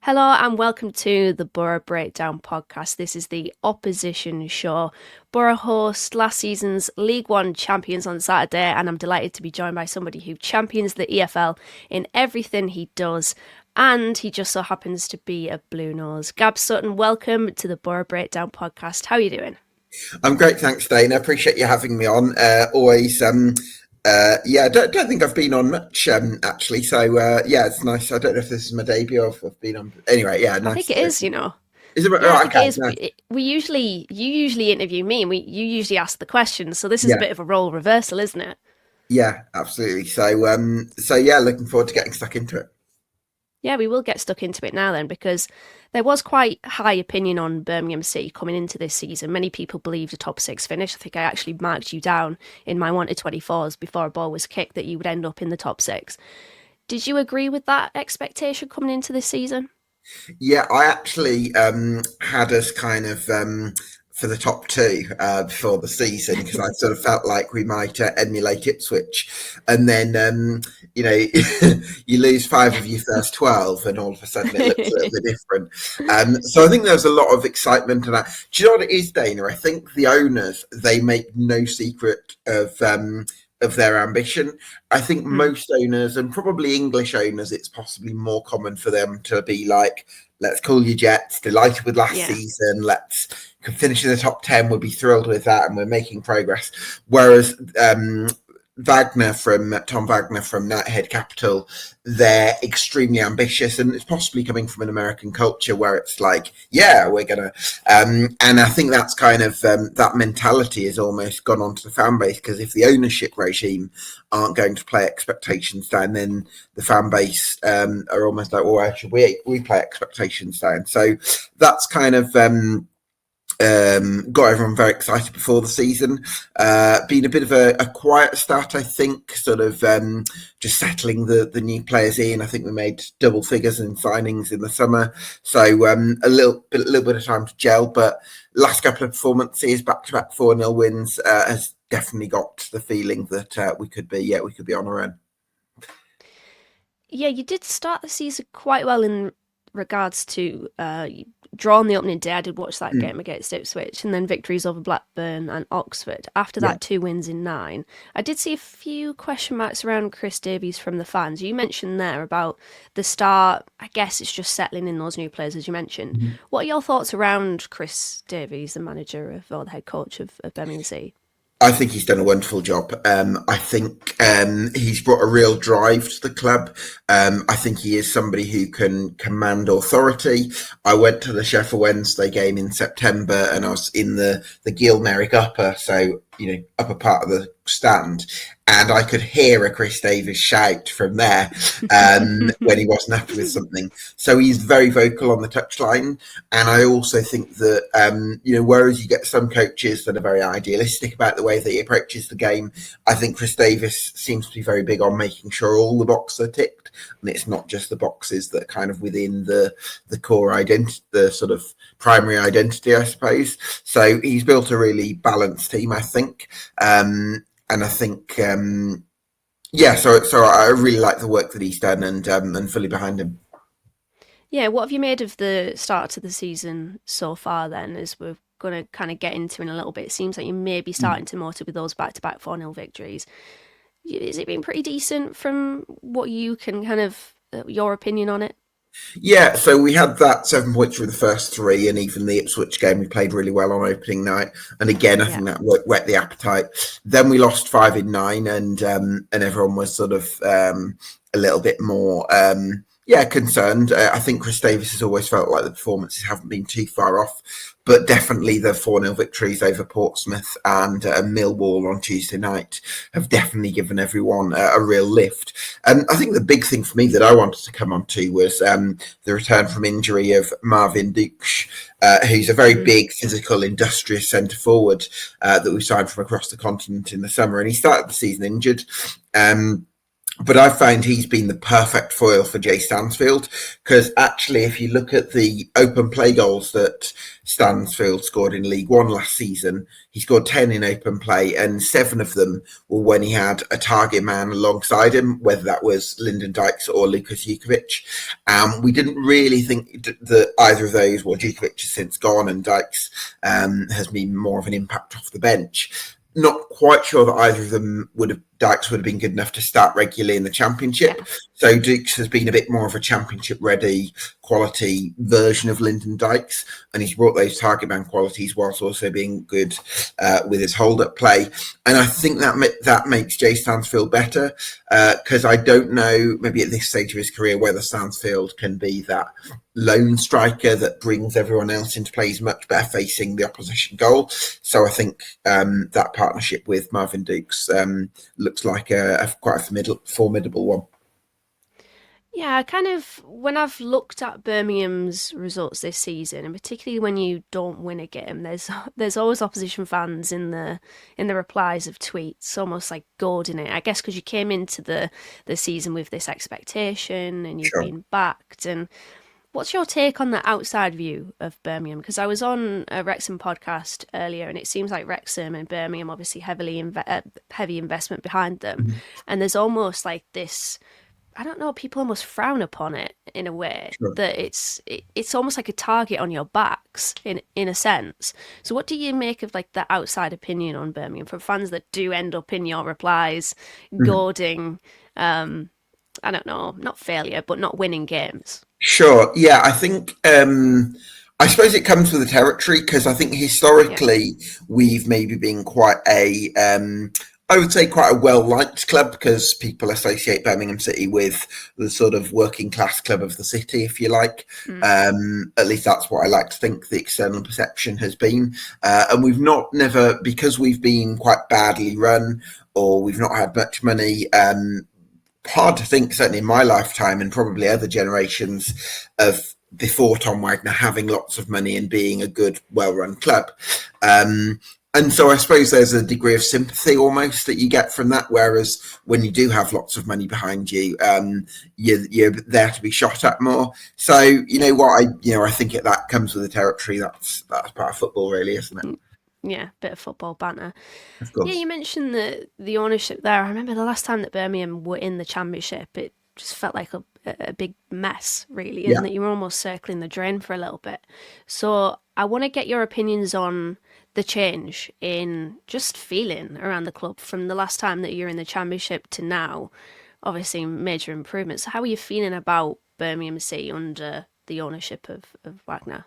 Hello and welcome to the Boro Breakdown Podcast. This is the opposition show. Boro host last season's League One champions on Saturday, and I'm delighted to be joined by somebody who champions the EFL in everything he does, and he just so happens to be a Blue Nose. Gab Sutton, welcome to the Boro Breakdown Podcast. How are you doing? I'm great, thanks, Dane. I appreciate you having me on. Always. I don't think I've been on much, actually. So, it's nice. I don't know if this is my debut or if I've been on. Anyway, yeah, nice. I think it is, you know. Is it? Yeah, I think okay, it is. nice. You usually interview me and you usually ask the questions. So this is a bit of a role reversal, isn't it? Yeah, absolutely. So looking forward to getting stuck into it. Yeah, we will get stuck into it now then, because there was quite high opinion on Birmingham City coming into this season. Many people believed a top six finish. I think I actually marked you down in my 1-24s before a ball was kicked that you would end up in the top six. Did you agree with that expectation coming into this season? Yeah, I actually had us kind of for the top two before the season, because I sort of felt like we might emulate Ipswich, and then you lose 5 of your first 12 and all of a sudden it looks a little bit different. So I think there's a lot of excitement in that. Do you know what it is, Dana? I think the owners, they make no secret of their ambition. I think most owners, and probably English owners, it's possibly more common for them to be like, let's call you Jets, delighted with last season, let's finish in the top 10, we'll be thrilled with that, and we're making progress. Whereas Tom Wagner from Knighthead Capital, they're extremely ambitious, and it's possibly coming from an American culture where it's like, yeah, we're gonna and I think that's kind of that mentality has almost gone onto the fan base, because if the ownership regime aren't going to play expectations down, then the fan base are almost like, well, why should we play expectations down? So that's kind of got everyone very excited before the season. Been a bit of a quiet start, I think, sort of just settling the new players in. I think we made double figures in signings in the summer, so a little bit of time to gel. But last couple of performances, back-to-back 4-0 wins, has definitely got the feeling that we could be on our own. Yeah, you did start the season quite well in regards to draw on the opening day. I did watch that game against Ipswich, and then victories over Blackburn and Oxford. After that, 2 wins in 9. I did see a few question marks around Chris Davies from the fans. You mentioned there about the start. I guess it's just settling in those new players, as you mentioned. What are your thoughts around Chris Davies, the manager or the head coach of Birmingham City? I think he's done a wonderful job. I think he's brought a real drive to the club. I think he is somebody who can command authority. I went to the Sheffield Wednesday game in September, and I was in the Gil Merrick upper, so upper part of the stand, and I could hear a Chris Davies shout from there when he wasn't happy with something. So he's very vocal on the touchline, and I also think that whereas you get some coaches that are very idealistic about the way that he approaches the game, I think Chris Davies seems to be very big on making sure all the boxes are ticked, and it's not just the boxes that are kind of within the core identity, the sort of primary identity, I suppose. So he's built a really balanced team, I think. And I think, so I really like the work that he's done, and fully behind him. Yeah, what have you made of the start to the season so far then, as we're going to kind of get into in a little bit? It seems like you may be starting to motor with those back-to-back 4-0 victories. Has it been pretty decent from what you can kind of, your opinion on it? Yeah, so we had that 7 points through the first 3, and even the Ipswich game we played really well on opening night. And again, I think that whet the appetite. Then we lost 5 in 9, and everyone was sort of a little bit more concerned. I think Chris Davies has always felt like the performances haven't been too far off, but definitely the 4-0 victories over Portsmouth and Millwall on Tuesday night have definitely given everyone a real lift. And I think the big thing for me that I wanted to come on to was the return from injury of Marvin Dukes, who's a very big, physical, industrious centre-forward that we signed from across the continent in the summer. And he started the season injured. But I found he's been the perfect foil for Jay Stansfield, because actually, if you look at the open play goals that Stansfield scored in League One last season, he scored 10 in open play, and 7 of them were when he had a target man alongside him, whether that was Lyndon Dykes or Lukas Jukovic. We didn't really think that either of those, well, Jukovic has since gone and Dykes has been more of an impact off the bench. Not quite sure that either of them Dykes would have been good enough to start regularly in the Championship. Yeah. So Dykes has been a bit more of a Championship-ready quality version of Lyndon Dykes, and he's brought those target man qualities whilst also being good with his hold-up play. And I think that makes Jay Stansfield better, because I don't know, maybe at this stage of his career, whether Stansfield can be that lone striker that brings everyone else into play. He's much better facing the opposition goal. So I think that partnership with Marvin Dukes looks like quite a formidable one. Yeah, when I've looked at Birmingham's results this season, and particularly when you don't win a game, there's always opposition fans in the replies of tweets, almost like goading it. I guess because you came into the season with this expectation and you've been backed. And what's your take on the outside view of Birmingham? Because I was on a Wrexham podcast earlier, and it seems like Wrexham and Birmingham obviously heavy investment behind them, and there's almost like this. I don't know, people almost frown upon it in a way, that it's almost like a target on your backs in a sense. So what do you make of like the outside opinion on Birmingham from fans that do end up in your replies goading, I don't know, not failure, but not winning games? Sure. Yeah, I think I suppose it comes with the territory, because I think historically we've maybe been quite I would say quite a well-liked club, because people associate Birmingham City with the sort of working class club of the city, if you like. At least that's what I like to think the external perception has been. And we've never, because we've been quite badly run, or we've not had much money, hard to think, certainly in my lifetime and probably other generations of before Tom Wagner, having lots of money and being a good, well-run club. And so I suppose there's a degree of sympathy almost that you get from that. Whereas when you do have lots of money behind you, you're there to be shot at more. So, you know what, I think that comes with the territory. That's part of football, really, isn't it? Yeah, bit of football banter. Of course. Yeah, you mentioned the ownership there. I remember the last time that Birmingham were in the Championship, it just felt like a big mess, really, and that you were almost circling the drain for a little bit. So I want to get your opinions on the change in just feeling around the club from the last time that you're in the Championship to now. Obviously, major improvements. So how are you feeling about Birmingham City under the ownership of Wagner?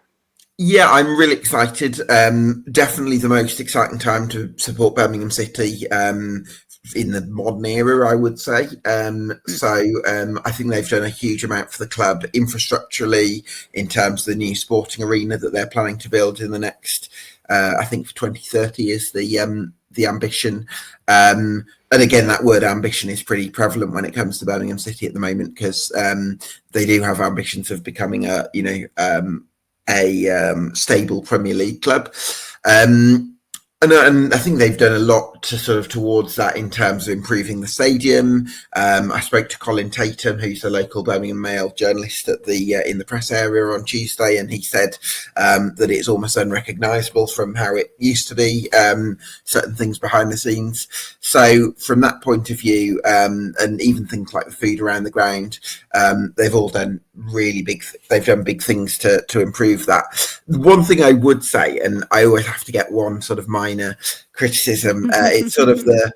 Yeah, I'm really excited. Definitely the most exciting time to support Birmingham City in the modern era, I would say. So I think they've done a huge amount for the club infrastructurally, in terms of the new sporting arena that they're planning to build in the next, I think for 2030 is the ambition. And again, that word ambition is pretty prevalent when it comes to Birmingham City at the moment, because they do have ambitions of becoming a stable Premier League club. And I think they've done a lot to sort of towards that in terms of improving the stadium. I spoke to Colin Tatum, who's a local Birmingham Mail journalist at in the press area on Tuesday, and he said that it's almost unrecognisable from how it used to be, certain things behind the scenes. So from that point of view, and even things like the food around the ground, they've all done they've done big things to improve that. One thing I would say, and I always have to get one sort of minor criticism, it's sort of the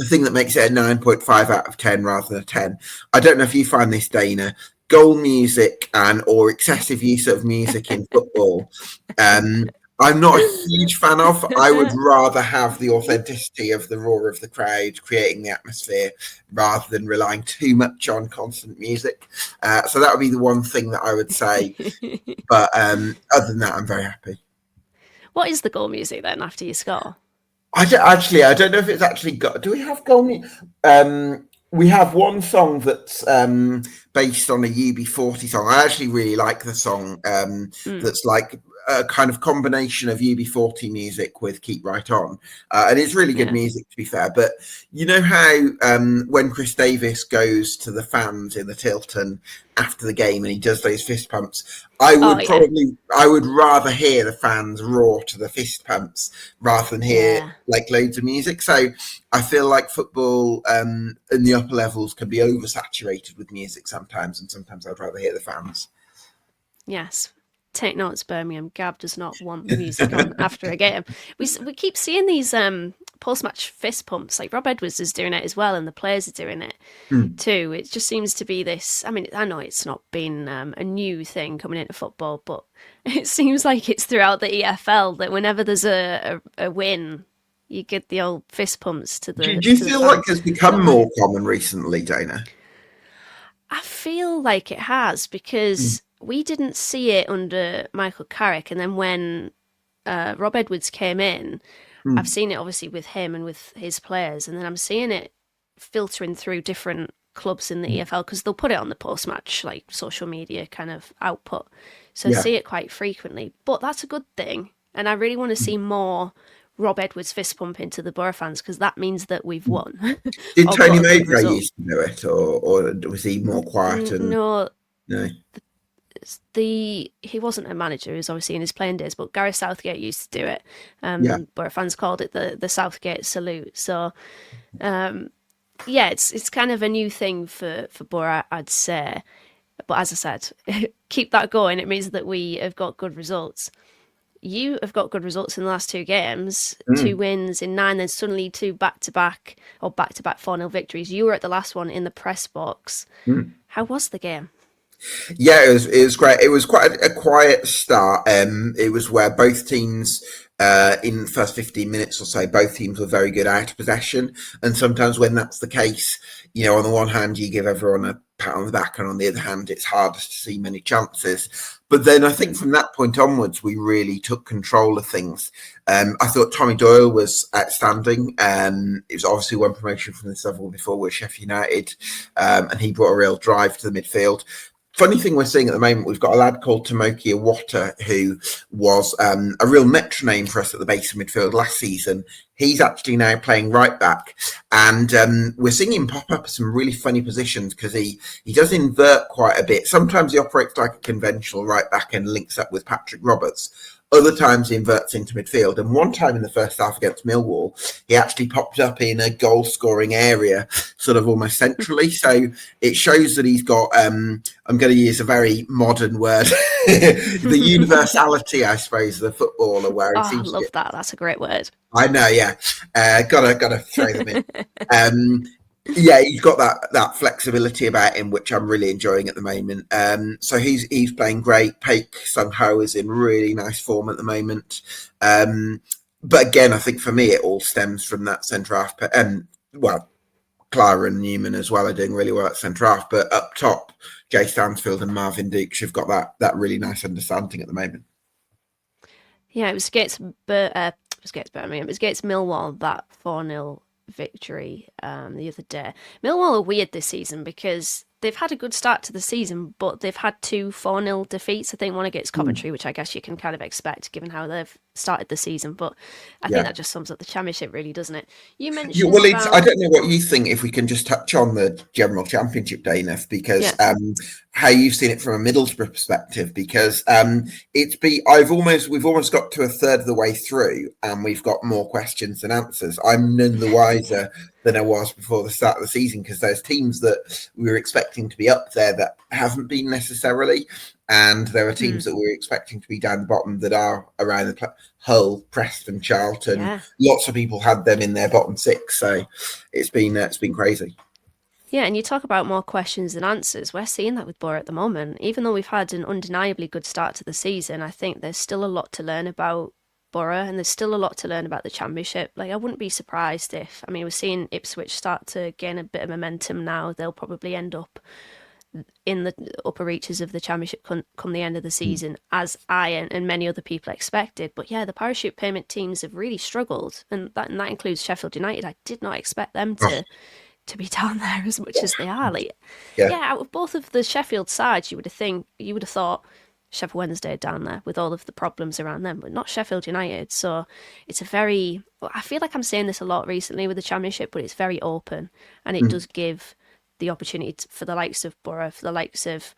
thing that makes it a 9.5 out of 10 rather than a 10. I don't know if you find this, Dana, goal music or excessive use of music in football. I'm not a huge fan of. I would rather have the authenticity of the roar of the crowd creating the atmosphere rather than relying too much on constant music. So that would be the one thing that I would say. But other than that, I'm very happy. What is the goal music then after you score? I don't know if it's actually got. Do we have goal music? We have one song that's based on a UB40 song. I actually really like the song. That's like a kind of combination of UB40 music with Keep Right On, and it's really good music, to be fair. But you know how when Chris Davies goes to the fans in the Tilton after the game and he does those fist pumps, I would rather hear the fans roar to the fist pumps rather than hear like loads of music. So I feel like football in the upper levels can be oversaturated with music sometimes, and sometimes I'd rather hear the fans. Yes. Take notes, Birmingham. Gab does not want the music on after a game. We keep seeing these post-match fist pumps. Like Rob Edwards is doing it as well, and the players are doing it too. It just seems to be this. I mean, I know it's not been a new thing coming into football, but it seems like it's throughout the EFL that whenever there's a win, you get the old fist pumps to the. Do you feel like it's become more common recently, Dana? I feel like it has, because we didn't see it under Michael Carrick, and then when Rob Edwards came in, I've seen it obviously with him and with his players, and then I'm seeing it filtering through different clubs in the EFL, because they'll put it on the post-match like social media kind of output, so I see it quite frequently. But that's a good thing, and I really want to see more Rob Edwards fist pump into the Boro fans, because that means that we've won. Did Tony Mowbray used to do it, or was he more quiet? No. He wasn't a manager, he was obviously in his playing days, but Gareth Southgate used to do it. Boro fans called it the Southgate salute. So it's kind of a new thing for Boro, I'd say. But as I said, keep that going. It means that we have got good results. You have got good results in the last 2 games, 2 wins in 9, then suddenly 2 back-to-back 4-0 victories. You were at the last one in the press box. How was the game? Yeah, it was great. It was quite a quiet start. It was where both teams, in the first 15 minutes or so, both teams were very good out of possession. And sometimes when that's the case, you know, on the one hand, you give everyone a pat on the back, and on the other hand, it's harder to see many chances. But then I think from that point onwards, we really took control of things. I thought Tommy Doyle was outstanding. It was obviously one promotion from this level before with Sheffield United, and he brought a real drive to the midfield. Funny thing we're seeing at the moment, we've got a lad called Tomoki Iwata, who was a real metronome for us at the base of midfield last season. He's actually now playing right back, and we're seeing him pop up at some really funny positions, because he does invert quite a bit. Sometimes he operates like a conventional right back and links up with Patrick Roberts. Other times he inverts into midfield. And one time in the first half against Millwall, he actually popped up in a goal-scoring area, sort of almost centrally. So it shows that he's got, I'm going to use a very modern word, the universality, I suppose, of the footballer. Where I love that. That's a great word. I know, yeah. Gotta throw them in. Yeah, he's got that flexibility about him, which I'm really enjoying at the moment. So he's playing great. Paik Sung-ho is in really nice form at the moment. But again, I think for me, it all stems from that centre half. Clara and Newman as well are doing really well at centre half. But up top, Jay Stansfield and Marvin Dukes have got that really nice understanding at the moment. Yeah, it was against Birmingham. It was against Millwall, that 4-0 victory the other day. Millwall are weird this season, because they've had a good start to the season, but they've had 2 4-0 defeats. I think one against Coventry, which I guess you can kind of expect given how they've started the season. But I think that just sums up the championship, really, doesn't it? You mentioned I don't know what you think, if we can just touch on the general championship, Dana, because how you've seen it from a Middlesbrough perspective, because we've almost got to a third of the way through, and we've got more questions than answers. I'm none the wiser than I was before the start of the season, because there's teams that we were expecting to be up there that haven't been necessarily, and there are teams that we were expecting to be down the bottom that are around the Hull, Preston, Charlton. Yeah. Lots of people had them in their bottom 6, so it's been crazy. Yeah, and you talk about more questions than answers. We're seeing that with Boro at the moment. Even though we've had an undeniably good start to the season, I think there's still a lot to learn about Boro, and there's still a lot to learn about the championship. Like, I wouldn't be surprised we're seeing Ipswich start to gain a bit of momentum now. They'll probably end up in the upper reaches of the championship come the end of the season, as I and many other people expected. But yeah, the parachute payment teams have really struggled, and that includes Sheffield United. I did not expect them to be down there as much as they are. Out of both of the Sheffield sides, you would have thought Sheffield Wednesday down there with all of the problems around them, but not Sheffield United. So it's a very, I feel like I'm saying this a lot recently with the Championship, but it's very open, and it does give the opportunity for the likes of Boro, for the likes of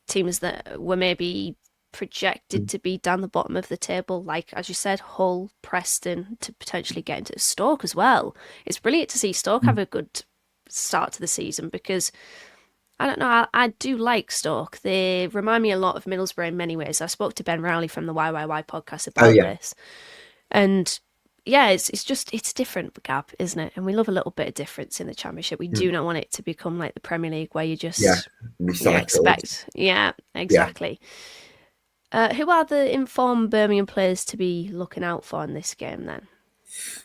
teams that were maybe projected to be down the bottom of the table, like, as you said, Hull, Preston, to potentially get into Stoke as well. It's brilliant to see Stoke have a good start to the season, because I don't know, I do like Stoke. They remind me a lot of Middlesbrough in many ways. I spoke to Ben Rowley from the YYY podcast about this. And yeah, it's different, Gab, isn't it? And we love a little bit of difference in the Championship. We do not want it to become like the Premier League where you just expect. Yeah, exactly. Who are the informed Birmingham players to be looking out for in this game then?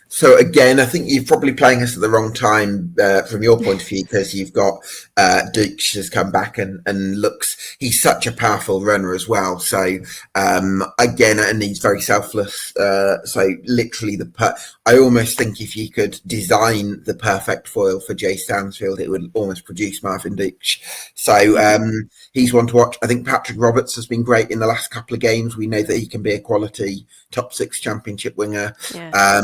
So again, I think you're probably playing us at the wrong time from your point of view, because you've got Dukes has come back and looks, he's such a powerful runner as well. So again, and he's very selfless. So literally I almost think if you could design the perfect foil for Jay Stansfield, it would almost produce Marvin Dukes. So he's one to watch. I think Patrick Roberts has been great in the last couple of games. We know that he can be a quality top 6 Championship winger. Yeah.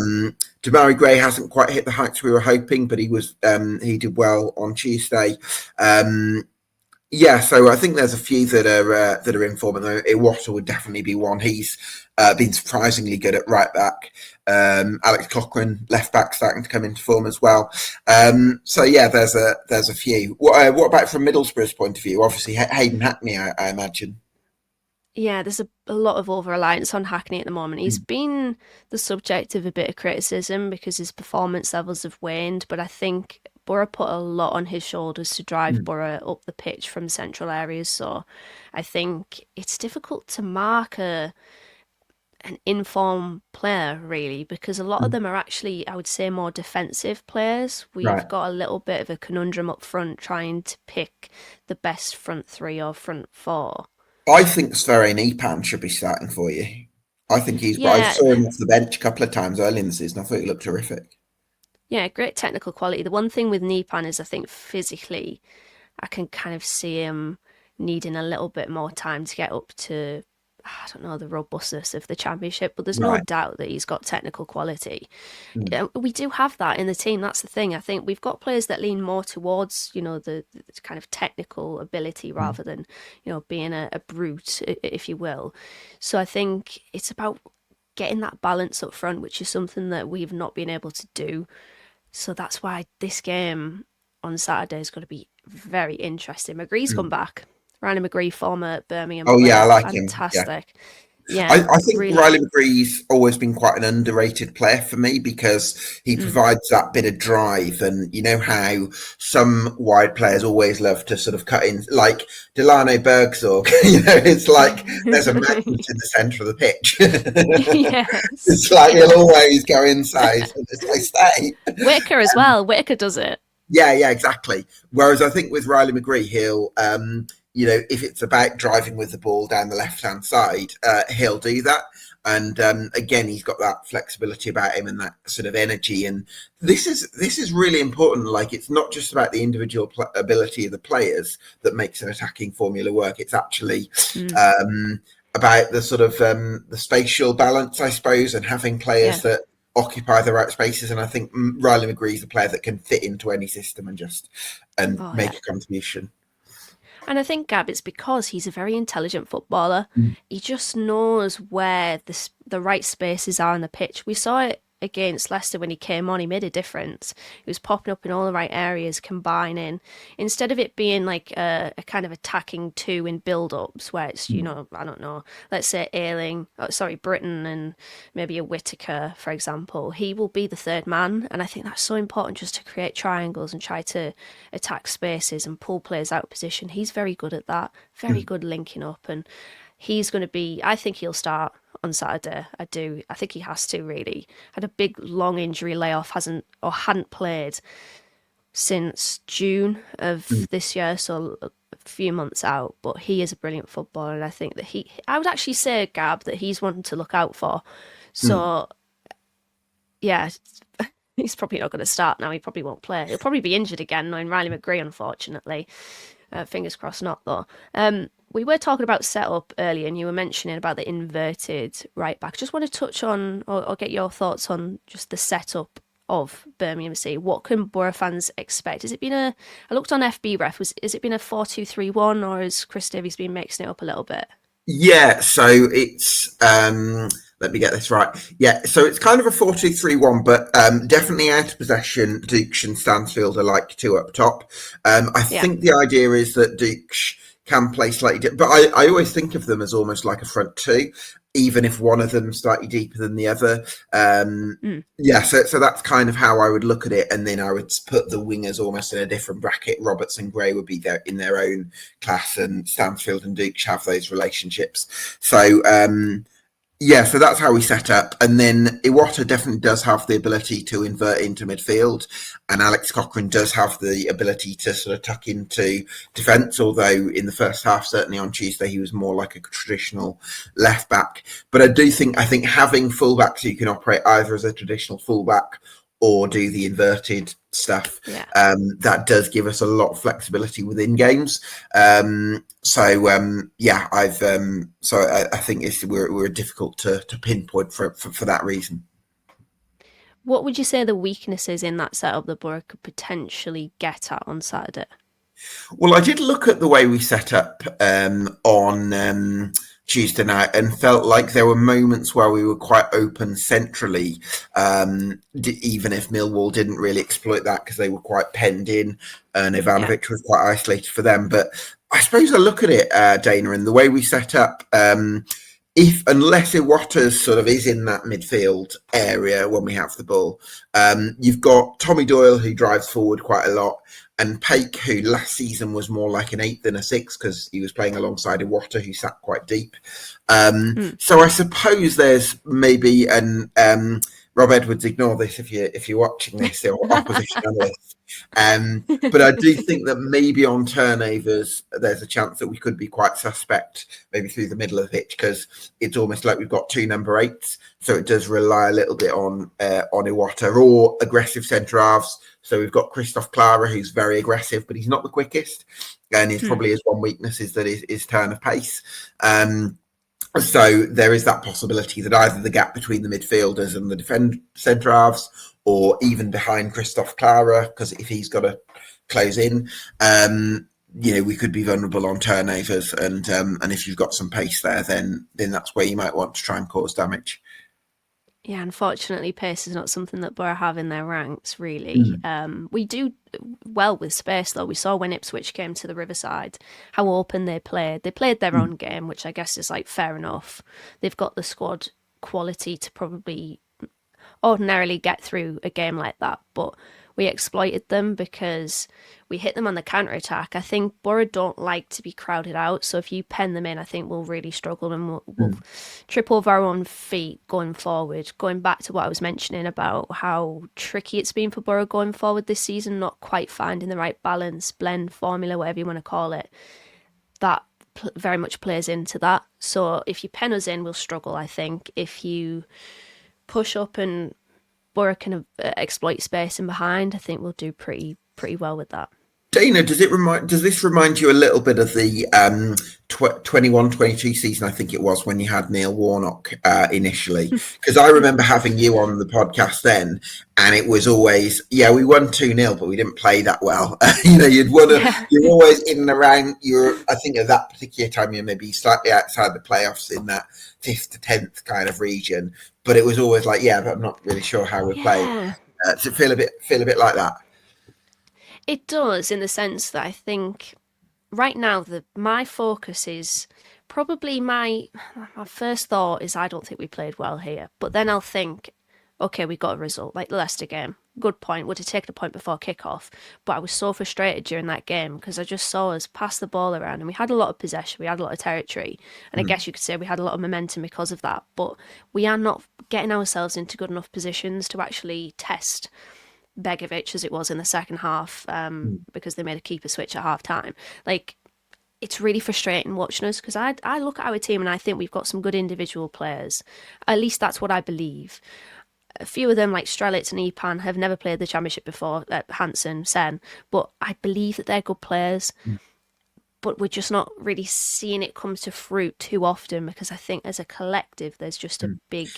Demarai Gray hasn't quite hit the heights we were hoping, but he did well on Tuesday. So I think there's a few that are in form, and Iwata would definitely be one. He's been surprisingly good at right back. Alex Cochrane, left back, starting to come into form as well. There's a few. What about from Middlesbrough's point of view? Obviously, Hayden Hackney, I imagine. Yeah, there's a lot of over-reliance on Hackney at the moment. He's been the subject of a bit of criticism because his performance levels have waned, but I think Boro put a lot on his shoulders to drive Boro up the pitch from central areas. So I think it's difficult to mark an informed player, really, because a lot of them are actually, I would say, more defensive players. We've got a little bit of a conundrum up front trying to pick the best front 3 or front 4. I think Sverre Nipan should be starting for you. I think I saw him off the bench a couple of times early in the season. I thought he looked terrific. Yeah, great technical quality. The one thing with Nipan is I think physically I can kind of see him needing a little bit more time to get up to, I don't know, the robustness of the Championship, but there's no doubt that he's got technical quality. We do have that in the team. That's the thing. I think we've got players that lean more towards, the kind of technical ability rather than, being a brute, if you will. So I think it's about getting that balance up front, which is something that we've not been able to do. So that's why this game on Saturday is going to be very interesting. McGree's come back. Riley McGree, former Birmingham player. I like him. Fantastic. Yeah, I think really. Riley McGree's always been quite an underrated player for me because he provides that bit of drive, and you know how some wide players always love to sort of cut in, like Delano Bergsorg. It's like there's a magnet in the centre of the pitch. Yes. It's like he'll always go inside and just stay. Whitaker as well. Whitaker does it. Yeah, exactly. Whereas I think with Riley McGree, he'll, if it's about driving with the ball down the left-hand side, he'll do that. And again, he's got that flexibility about him and that sort of energy. And this is really important. Like, it's not just about the individual ability of the players that makes an attacking formula work. It's actually about the sort of the spatial balance, I suppose, and having players that occupy the right spaces. And I think Riley McGree is a player that can fit into any system and make a contribution. And I think, Gab, it's because he's a very intelligent footballer. He just knows where the right spaces are on the pitch. We saw it against Leicester when he came on. He made a difference. He was popping up in all the right areas, combining. Instead of it being like a kind of attacking 2 in build-ups where it's, I don't know, let's say Britton and maybe a Whitaker, for example. He will be the third man, and I think that's so important, just to create triangles and try to attack spaces and pull players out of position. He's very good at that, very good linking up, and he's going to be, I think he'll start on Saturday. I do. I think he has to, really. Had a big, long injury layoff, hadn't played since June of this year, so a few months out. But he is a brilliant footballer, and I think that I would actually say, Gab, that he's one to look out for. So, yeah, he's probably not going to start now. He probably won't play. He'll probably be injured again, knowing Riley McGree, unfortunately. Fingers crossed not, though. We were talking about setup earlier, and you were mentioning about the inverted right back. Just want to touch on or get your thoughts on just the setup of Birmingham City. What can Boro fans expect? Has it been I looked on FB Ref, has it been a 4-2-3-1, or has Chris Davies been mixing it up a little bit? Yeah, so it's let me get this right. Yeah, so it's kind of a 4-2-3-1, but definitely out of possession. Dukes and Stansfield are like two up top. I think the idea is that Dukes can play slightly different, but I always think of them as almost like a front two, even if one of them's slightly deeper than the other. Yeah, so that's kind of how I would look at it, and then I would put the wingers almost in a different bracket. Roberts and Gray would be there in their own class, and Stansfield and Dukes have those relationships. So yeah, so that's how we set up. And then Iwata definitely does have the ability to invert into midfield. And Alex Cochrane does have the ability to sort of tuck into defence, although in the first half, certainly on Tuesday, he was more like a traditional left back. But I think having fullbacks who can operate either as a traditional fullback or do the inverted stuff, that does give us a lot of flexibility within games. So I think we're difficult to pinpoint for that reason. What would you say the weaknesses in that setup that Boro could potentially get at on Saturday? Well, I did look at the way we set up on Tuesday night and felt like there were moments where we were quite open centrally, even if Millwall didn't really exploit that because they were quite penned in and Ivanovic was quite isolated for them. But I suppose I look at it, Dana, and the way we set up, unless Iwata sort of is in that midfield area when we have the ball, you've got Tommy Doyle who drives forward quite a lot, and Paik, who last season was more like an 8 than a 6 because he was playing alongside Iwata, who sat quite deep. So I suppose there's maybe Rob Edwards, ignore this if you're watching this, or opposition analysts. But I do think that maybe on turnovers, there's a chance that we could be quite suspect, maybe through the middle of the pitch, because it's almost like we've got two number 8s. So it does rely a little bit on Iwata or aggressive centre halves. So we've got Christoph Clara, who's very aggressive, but he's not the quickest. And he's probably his one weakness is that his turn of pace. So there is that possibility that either the gap between the midfielders and the defend centre halves, or even behind Christoph Clara, because if he's got to close in, we could be vulnerable on turnovers. And if you've got some pace there, then that's where you might want to try and cause damage. Yeah, unfortunately, pace is not something that Boro have in their ranks, really. We do well with space, though. We saw when Ipswich came to the Riverside, how open they played. They played their own game, which I guess is fair enough. They've got the squad quality to probably ordinarily get through a game like that, but we exploited them because we hit them on the counter-attack. I think Boro don't like to be crowded out, so if you pen them in, I think we'll really struggle and we'll trip over our own feet going forward. Going back to what I was mentioning about how tricky it's been for Boro going forward this season, not quite finding the right balance, blend, formula, whatever you want to call it, that very much plays into that. So if you pen us in, we'll struggle, I think. If you push up and Boro can exploit space in behind, I think we'll do pretty well with that. Dana, does this remind you a little bit of the 21-22 season, I think it was, when you had Neil Warnock initially? Because I remember having you on the podcast then, and it was always, we won 2-0, but we didn't play that well. You're always in and around. I think at that particular time, you're maybe slightly outside the playoffs in that 5th to 10th kind of region. But it was always like, but I'm not really sure how we're playing. Does it feel a bit like that? It does, in the sense that I think right now my focus is probably my first thought is I don't think we played well here. But then I'll think, okay, we got a result, like the Leicester game. Good point. Would have taken a point before kickoff. But I was so frustrated during that game because I just saw us pass the ball around and we had a lot of possession. We had a lot of territory. And I guess you could say we had a lot of momentum because of that. But we are not getting ourselves into good enough positions to actually test Begovic as it was in the second half because they made a keeper switch at half time. It's really frustrating watching us because I look at our team and I think we've got some good individual players. At least that's what I believe. A few of them, like Strelitz and Epan, have never played the Championship before, Hansen, Sen, but I believe that they're good players. but we're just not really seeing it come to fruit too often because I think as a collective, there's just a big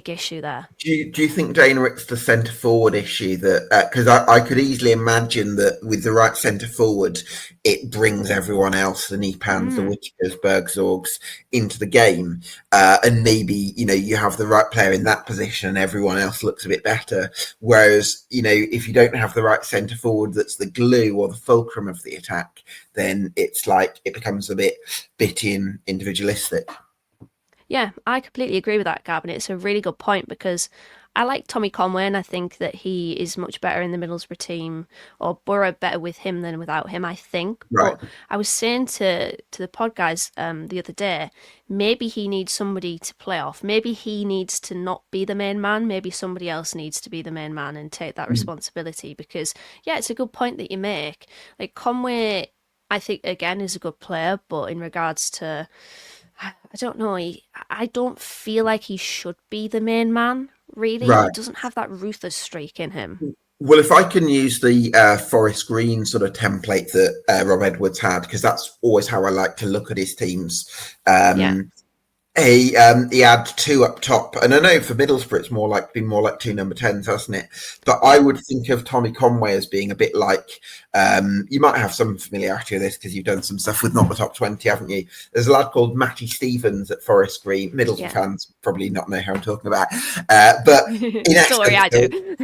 issue there. Do you think, Dana, it's the centre forward issue that because I could easily imagine that with the right centre forward, it brings everyone else, the Nipans, the Whitakers, Bergzorgs, into the game, and maybe you have the right player in that position, and everyone else looks a bit better. Whereas if you don't have the right centre forward, that's the glue or the fulcrum of the attack, then it's like it becomes a bit bitty and individualistic. Yeah, I completely agree with that, Gab, and it's a really good point because I like Tommy Conway and I think that he is much better in the Middlesbrough team, or Boro better with him than without him, I think. Right. But I was saying to the pod guys the other day, maybe he needs somebody to play off. Maybe he needs to not be the main man. Maybe somebody else needs to be the main man and take that responsibility because, yeah, it's a good point that you make. Like Conway, I think, again, is a good player, but in regards to... I don't know. I don't feel like he should be the main man, really. Right. He doesn't have that ruthless streak in him. Well, if I can use the Forest Green sort of template that Rob Edwards had, because that's always how I like to look at his teams. Yeah. He had two up top, and I know for Middlesbrough it's been more like two number 10s, hasn't it? But I would think of Tommy Conway as being a bit like you might have some familiarity with this because you've done some stuff with Not the Top 20, haven't you? There's a lad called Matty Stevens at Forest Green. Middlesbrough fans probably not know who I'm talking about, but in Sorry, I do.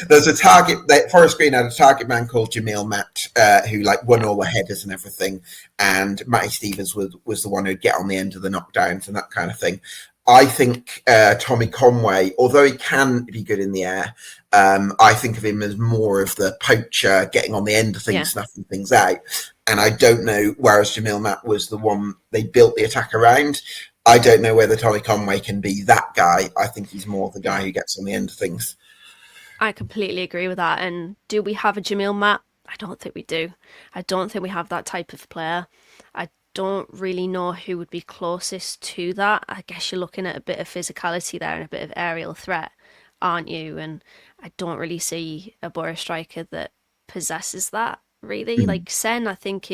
There's a target. Forest Green had a target man called Jamil Matt, who won all the headers and everything, and Matty Stevens was the one who'd get on the end of the knockdowns and that kind of thing. I think Tommy Conway, although he can be good in the air, I think of him as more of the poacher, getting on the end of things, snuffing things out. And I don't know, whereas Jamil Matt was the one they built the attack around, I don't know whether Tommy Conway can be that guy. I think he's more the guy who gets on the end of things. I completely agree with that. And do we have a Jamil Matt? I don't think we do. I don't think we have that type of player. I don't really know who would be closest to that. I guess you're looking at a bit of physicality there and a bit of aerial threat, aren't you? And I don't really see a Boro striker that possesses that, really. Like Sen, I think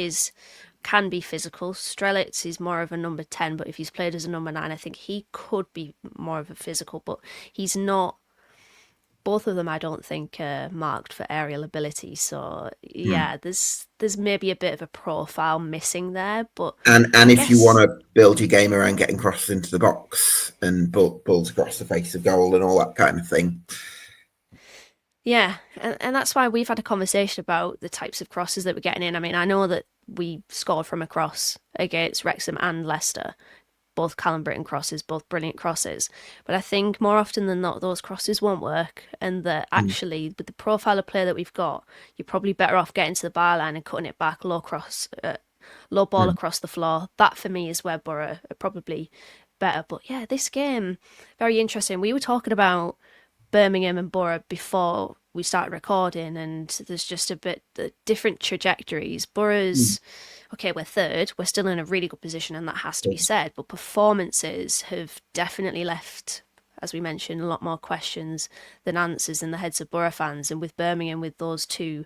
can be physical. Strelitz is more of a number 10, but if he's played as a number 9, I think he could be more of a physical, but he's not. Both of them, I don't think, are marked for aerial ability. So, yeah, there's maybe a bit of a profile missing there. But and if you want to build your game around getting crosses into the box and balls across the face of goal and all that kind of thing. Yeah, and that's why we've had a conversation about the types of crosses that we're getting in. I mean, I know that we scored from a cross against Wrexham and Leicester. Both Callum Britton crosses, both brilliant crosses. But I think more often than not, those crosses won't work. And that actually, with the profile of player that we've got, you're probably better off getting to the byline and cutting it back, low ball across the floor. That for me is where Boro are probably better. But yeah, this game, very interesting. We were talking about Birmingham and Boro before we started recording, and there's just a bit different trajectories. Boro's okay, we're third, we're still in a really good position, and that has to be said, but performances have definitely left, as we mentioned, a lot more questions than answers in the heads of Boro fans. And with Birmingham, with those two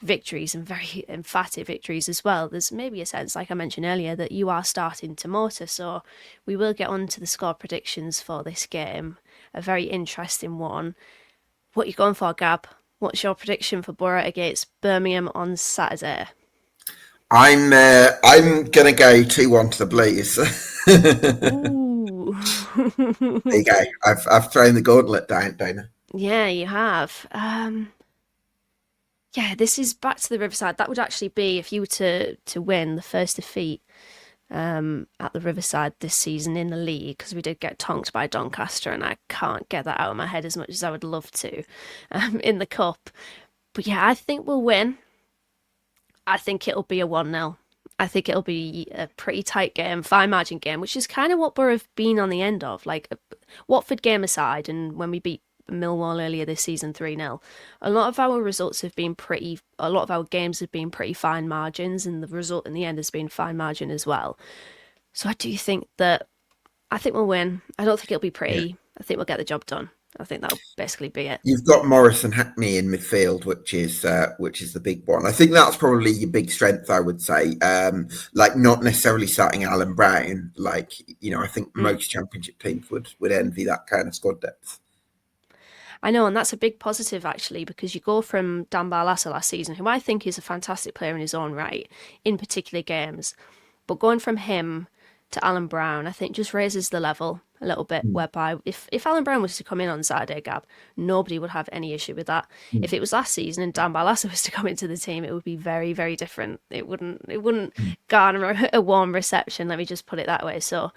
victories and very emphatic victories as well, there's maybe a sense, like I mentioned earlier, that you are starting to motor. So we will get on to the score predictions for this game, a very interesting one. What are you going for, Gab? What's your prediction for Boro against Birmingham on Saturday? I'm gonna go 2-1 to the Blues. Ooh. There you go. I've thrown the gauntlet down, Dana. Yeah, you have. Yeah, this is back to the Riverside. That would actually be, if you were to win, the first defeat at the Riverside this season in the league, because we did get tonked by Doncaster, and I can't get that out of my head as much as I would love to in the Cup. But yeah, I think we'll win. I think it'll be a 1-0. I think it'll be a pretty tight game, fine margin game, which is kind of what Boro have been on the end of. Like, Watford game aside, and when we beat Millwall earlier this season 3-0, a lot of our results have been a lot of our games have been pretty fine margins, and the result in the end has been fine margin as well. So I think we'll win. I don't think it'll be pretty. I think we'll get the job done. I think that'll basically be it. You've got Morris and Hackney in midfield, which is the big one. I think that's probably your big strength, I would say. Like not necessarily starting Alan Brown. Like, I think most Championship teams would envy that kind of squad depth. I know, and that's a big positive actually, because you go from Dan Barlaser last season, who I think is a fantastic player in his own right, in particular games, but going from him to Alan Brown, I think just raises the level a little bit, whereby if Alan Brown was to come in on Saturday, Gab, nobody would have any issue with that. If it was last season and Dan Barlaser was to come into the team, it would be very, very different. It wouldn't garner a warm reception, let me just put it that way. So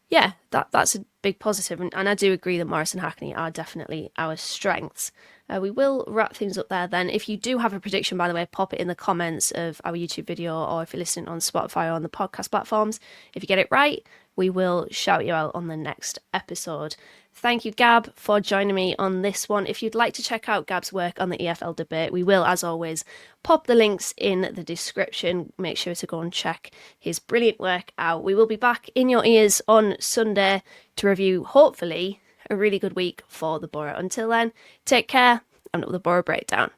yeah, that's a big positive, and I do agree that Morris and Hackney are definitely our strengths. We will wrap things up there then. If you do have a prediction, by the way, pop it in the comments of our YouTube video, or if you're listening on Spotify or on the podcast platforms. If you get it right, we will shout you out on the next episode. Thank you, Gab, for joining me on this one. If you'd like to check out Gab's work on the EFL debate, we will, as always, pop the links in the description. Make sure to go and check his brilliant work out. We will be back in your ears on Sunday to review, hopefully, a really good week for the Boro. Until then, take care, and up the Boro Breakdown.